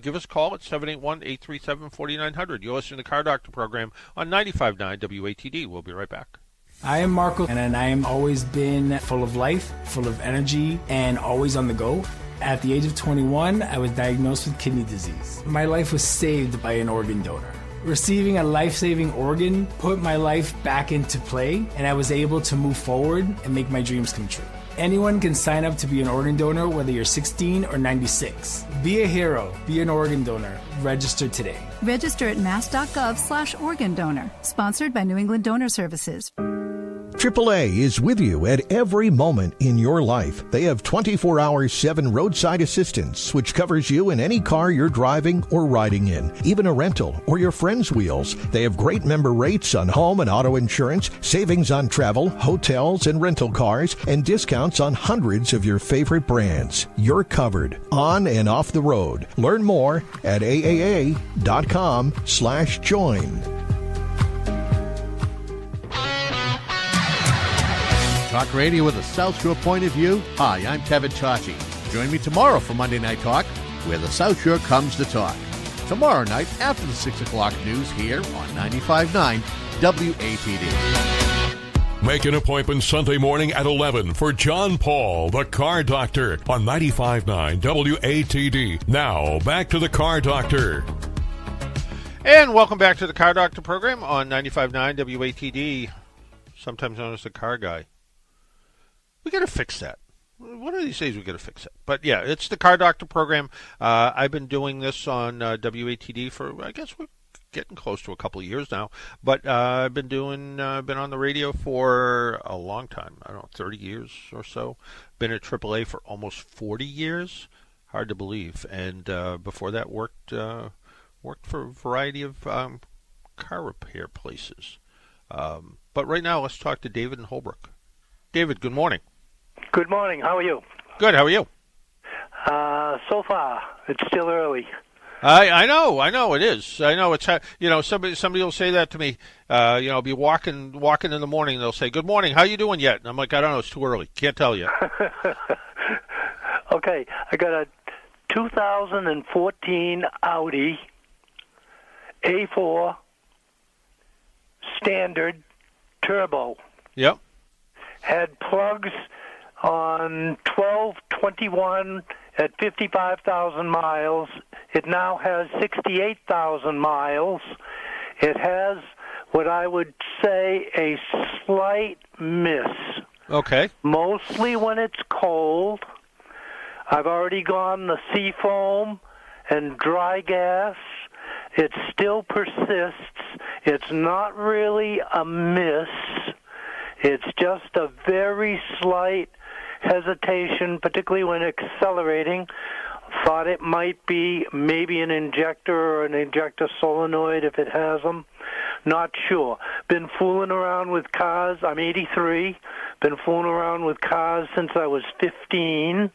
give us a call at 781-837-4900. You're listening to the Car Doctor program on 95.9 WATD. We'll be right back. I am Marco, and I am always been full of life, full of energy, and always on the go. At the age of 21, I was diagnosed with kidney disease. My life was saved by an organ donor. Receiving a life-saving organ put my life back into play, and I was able to move forward and make my dreams come true. Anyone can sign up to be an organ donor, whether you're 16 or 96. Be a hero. Be an organ donor. Register today. Register at mass.gov/organ donor. Sponsored by New England Donor Services. AAA is with you at every moment in your life. They have 24/7 roadside assistance, which covers you in any car you're driving or riding in, even a rental or your friend's wheels. They have great member rates on home and auto insurance, savings on travel, hotels, and rental cars, and discounts on hundreds of your favorite brands. You're covered on and off the road. Learn more at aaa.com/join. Talk radio with a South Shore point of view. Hi, I'm Kevin Tachi. Join me tomorrow for Monday Night Talk, where the South Shore comes to talk. Tomorrow night after the 6 o'clock news here on 95.9 WATD. Make an appointment Sunday morning at 11 for John Paul, the Car Doctor, on 95.9 WATD. Now, back to the Car Doctor. And welcome back to the Car Doctor program on 95.9 WATD, sometimes known as the Car Guy. We got to fix that. One of these days we got to fix it. But yeah, it's the Car Doctor program. I've been doing this on WATD for, I guess we're getting close to a couple of years now. But I've been on the radio for a long time. I don't know, 30 years or so. Been at AAA for almost 40 years. Hard to believe. And before that, worked for a variety of car repair places. But right now, let's talk to David in Holbrook. David, good morning. Good morning. How are you? Good. How are you? So far, it's still early. I know it is. I know it's somebody will say that to me. I'll be walking in the morning and they'll say, "Good morning. How you doing yet?" And I'm like, "I don't know. It's too early. Can't tell you." Okay, I got a 2014 Audi A4 standard turbo. Yep. Had plugs on 12/21 at 55,000 miles. It now has 68,000 miles. It has what I would say a slight miss. Okay. Mostly when it's cold. I've already gone the seafoam and dry gas. It still persists. It's not really a miss. It's just a very slight hesitation, particularly when accelerating. Thought it might be maybe an injector or an injector solenoid if it has them. Not sure. Been fooling around with cars. I'm 83. Been fooling around with cars since I was 15.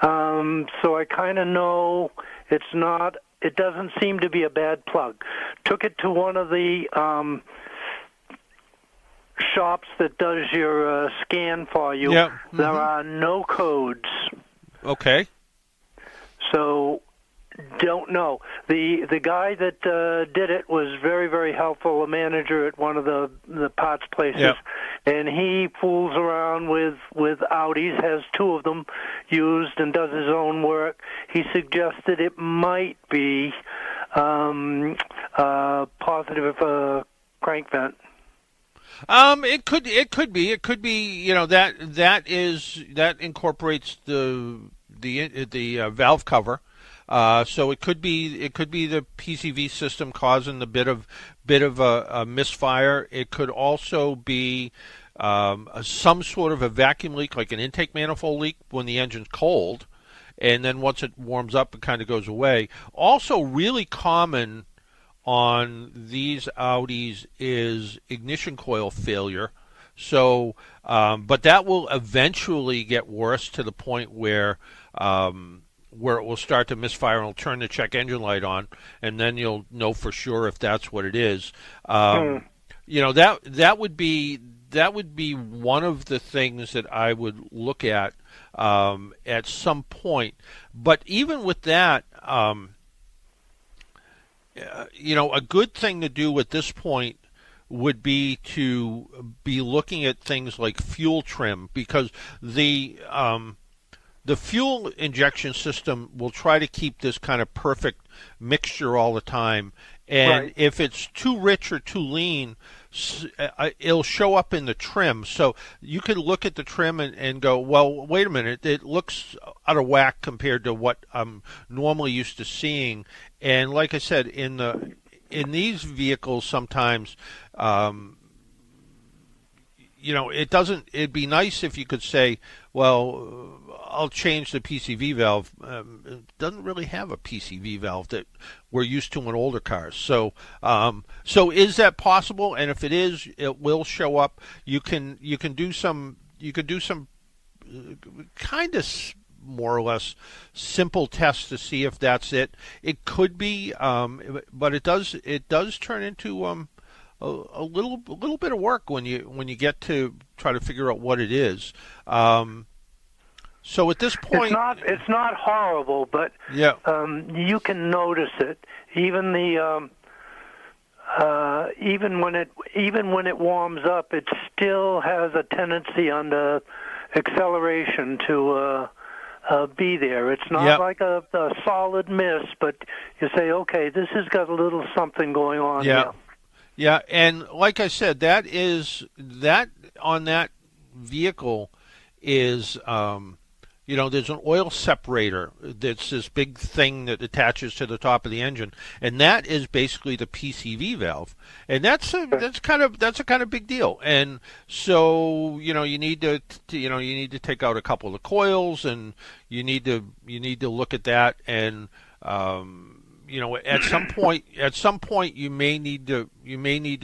So I kind of know it's not. It doesn't seem to be a bad plug. Took it to one of the shops that does your scan for you. Yep. Mm-hmm. There are no codes. Okay. So, don't know. The guy that did it was very, very helpful, a manager at one of the parts places. Yep. And he fools around with Audis, has two of them used and does his own work. He suggested it might be positive crank vent. It could be. That incorporates the valve cover. So it could be the PCV system causing the bit of a misfire. It could also be some sort of a vacuum leak, like an intake manifold leak when the engine's cold, and then once it warms up, it kind of goes away. Also, really common on these Audis is ignition coil failure. So, but that will eventually get worse to the point where it will start to misfire and will turn the check engine light on, and then you'll know for sure if that's what it is. You know, that would be one of the things that I would look at some point. But even with that, you know, a good thing to do at this point would be to be looking at things like fuel trim, because the fuel injection system will try to keep this kind of perfect mixture all the time. And if it's too rich or too lean, it'll show up in the trim. So you could look at the trim and go, well, wait a minute, it looks out of whack compared to what I'm normally used to seeing. And like I said, in these vehicles, sometimes, you know, it'd be nice if you could say, well, I'll change the PCV valve. It doesn't really have a PCV valve that we're used to in older cars. So is that possible? And if it is, it will show up. You can do some kind of more or less simple tests to see if that's it. It could be, but it does turn into a little bit of work when you get to try to figure out what it is. So at this point, it's not horrible, but you can notice it. Even when it warms up, it still has a tendency on the acceleration to be there. It's not like a solid miss, but you say, okay, this has got a little something going on here. Yeah, and like I said, that on that vehicle is, you know, there's an oil separator that's this big thing that attaches to the top of the engine, and that is basically the PCV valve, and that's a kind of big deal. And so, you know, you need to take out a couple of the coils, and you need to look at that, and you know, at some point you may need to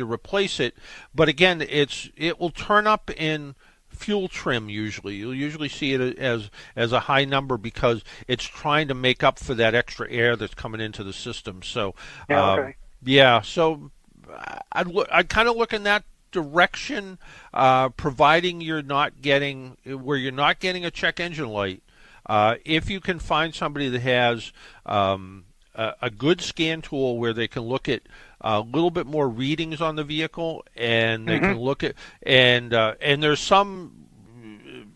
replace it. But again, it will turn up in fuel trim usually. You'll usually see it as a high number because it's trying to make up for that extra air that's coming into the system. So so I'd kind of look in that direction, providing you're not getting a check engine light. If you can find somebody that has a good scan tool where they can look at a little bit more readings on the vehicle, and they can look at and there's some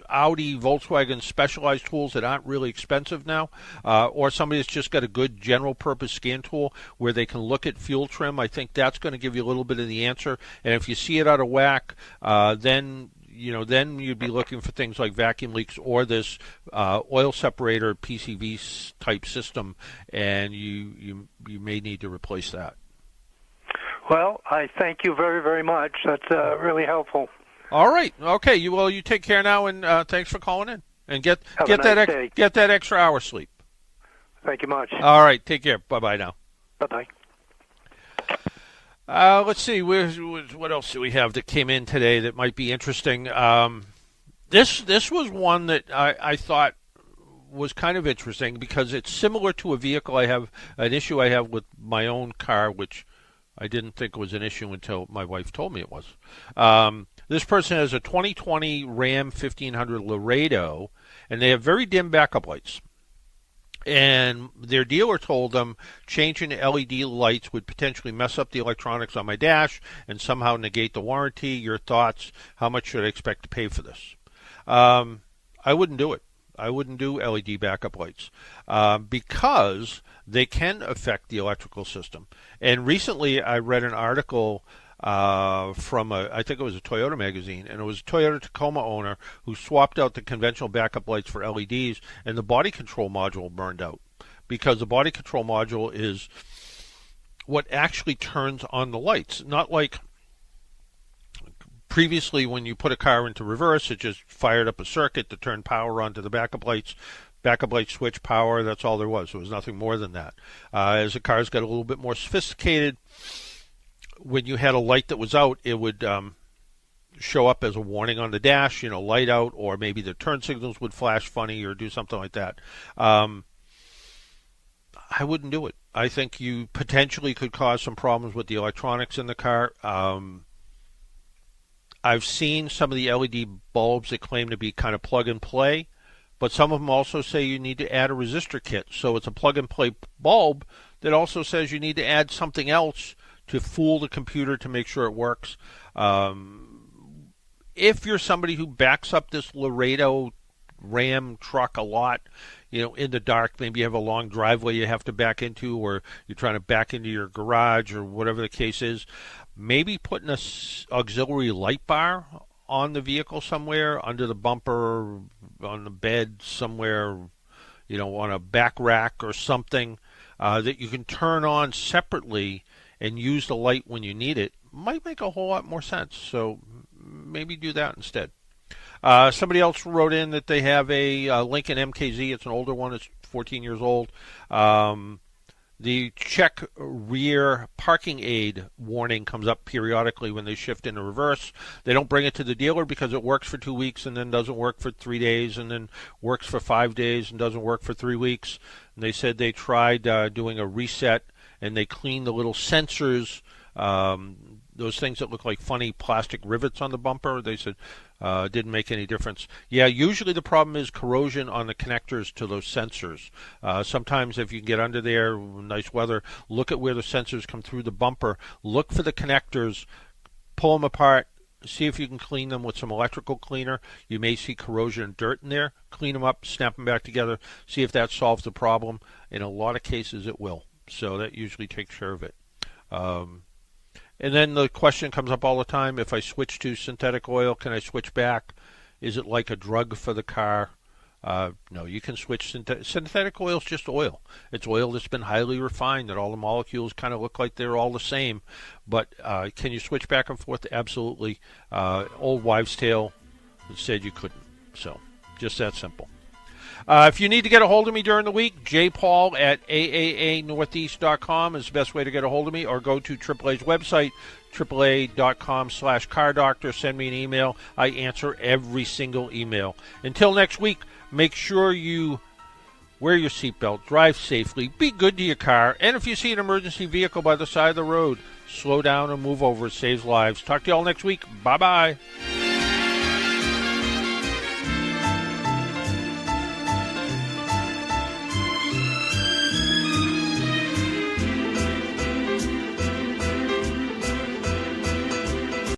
Audi, Volkswagen specialized tools that aren't really expensive now, or somebody that's just got a good general purpose scan tool where they can look at fuel trim. I think that's going to give you a little bit of the answer. And if you see it out of whack, then you'd be looking for things like vacuum leaks or this oil separator PCV type system, and you may need to replace that. Well, I thank you very, very much. That's really helpful. All right. Okay. You take care now, and thanks for calling in. And get that extra hour sleep. Thank you much. All right. Take care. Bye-bye now. Bye-bye. Let's see. What else do we have that came in today that might be interesting? This was one that I thought was kind of interesting because it's similar to an issue I have with my own car, which I didn't think was an issue until my wife told me it was. This person has a 2020 Ram 1500 Laredo, and they have very dim backup lights. And their dealer told them changing the LED lights would potentially mess up the electronics on my dash and somehow negate the warranty. Your thoughts? How much should I expect to pay for this? I wouldn't do it. I wouldn't do LED backup lights because they can affect the electrical system. And recently I read an article from I think it was a Toyota magazine, and it was a Toyota Tacoma owner who swapped out the conventional backup lights for LEDs, and the body control module burned out because the body control module is what actually turns on the lights, not like previously when you put a car into reverse, it just fired up a circuit to turn power onto the backup lights. backup light switch power. That's all there was. There was nothing more than that. As the cars got a little bit more sophisticated, when you had a light that was out, it would show up as a warning on the dash, light out, or maybe the turn signals would flash funny or do something like that. I wouldn't do it. I think you potentially could cause some problems with the electronics in the car. I've seen some of the LED bulbs that claim to be kind of plug and play, but some of them also say you need to add a resistor kit. So it's a plug and play bulb that also says you need to add something else to fool the computer to make sure it works. If you're somebody who backs up this Laredo Ram truck a lot, in the dark, maybe you have a long driveway you have to back into, or you're trying to back into your garage, or whatever the case is, maybe putting a auxiliary light bar on the vehicle somewhere, under the bumper, on the bed somewhere, on a back rack or something, that you can turn on separately and use the light when you need it, might make a whole lot more sense. So maybe do that instead. Somebody else wrote in that they have a Lincoln MKZ. It's an older one. It's 14 years old. The check rear parking aid warning comes up periodically when they shift into reverse. They don't bring it to the dealer because it works for 2 weeks and then doesn't work for 3 days and then works for 5 days and doesn't work for 3 weeks. And they said they tried doing a reset and they cleaned the little sensors, those things that look like funny plastic rivets on the bumper. They said didn't make any difference. Yeah, usually the problem is corrosion on the connectors to those sensors. Sometimes if you get under there, nice weather, look at where the sensors come through the bumper. Look for the connectors, pull them apart, see if you can clean them with some electrical cleaner. You may see corrosion and dirt in there. Clean them up, snap them back together, see if that solves the problem. In a lot of cases it will. So that usually takes care of it. And then the question comes up all the time, if I switch to synthetic oil, can I switch back? Is it like a drug for the car? No, you can switch. Synthetic oil is just oil. It's oil that's been highly refined, that all the molecules kind of look like they're all the same. But can you switch back and forth? Absolutely. Old wives' tale said you couldn't. So just that simple. If you need to get a hold of me during the week, jpaul at AAAnortheast.com is the best way to get a hold of me, or go to AAA's website, AAA.com/cardoctor. Send me an email. I answer every single email. Until next week, make sure you wear your seatbelt, drive safely, be good to your car, and if you see an emergency vehicle by the side of the road, slow down and move over. It saves lives. Talk to you all next week. Bye-bye.